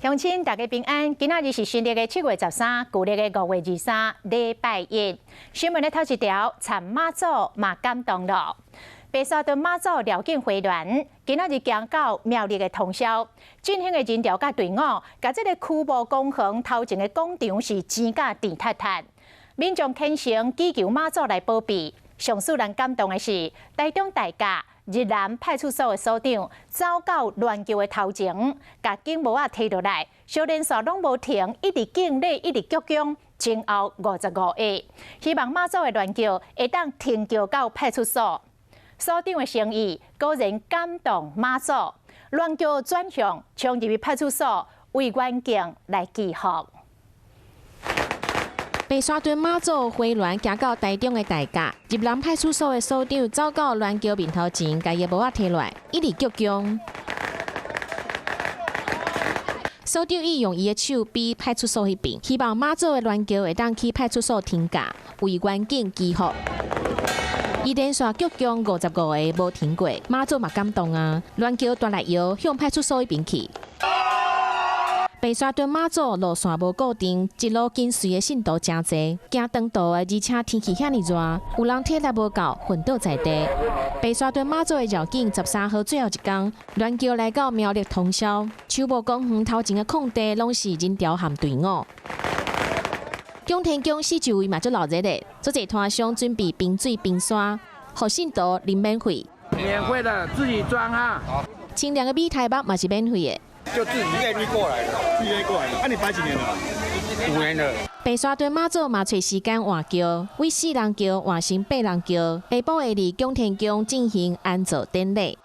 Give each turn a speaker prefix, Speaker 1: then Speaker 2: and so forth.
Speaker 1: 乡亲大家平安，今仔日是新历的7月13，旧历的5月23，礼拜一。新闻的头一条，参马祖嘛感动了。白沙屯马祖辽境回銮，今仔日行到苗栗的通宵，进行的人潮甲队伍，甲这个区无公园头前的广场是挤甲甜塌塌。民众虔诚祈求马祖来保庇。上使人感动的是，台中大甲日南派出所的所长走到乱桥的头前，把警帽仔摕落来，小连续拢无停，一直敬礼，一直鞠躬，前后55下，希望马祖的乱桥会当停桥到派出所。所长的诚意果然感动马祖，乱桥转向冲入去派出所，为远景来祈福。
Speaker 2: 白沙屯马祖回銮行到台中的大甲，入南派出所的所长走到乱桥面头前，把伊帽仔摕落来，一直鞠躬。所长伊用伊的手比派出所迄边，希望马祖的乱桥会当去派出所停驾，为远景祈福。伊连续鞠躬55个无停过，马祖嘛感动啊！乱桥转来摇向派出所迄边去。白沙屯马祖路线无固定，一路跟随的信徒真侪，行长途的，而且天气遐尼热，有人体力无够，昏倒在地。白沙屯马祖的绕境13号最后一天，乱桥来到苗栗通宵，秋茂公园头前的空地拢是人潮含队伍。江天宫四周围嘛足热热的，足侪摊商准备冰水、冰沙，互信徒啉免费。
Speaker 3: 免费的，自己装哈。
Speaker 2: 清凉的米台北嘛是免费的。
Speaker 4: 就自己愿意过来的，自己愿意过来的。你摆几年了？5年了。
Speaker 2: 白沙屯马祖嘛找时间换桥，为4人桥换成8人桥。下晡下日，江天宫进行安坐典礼。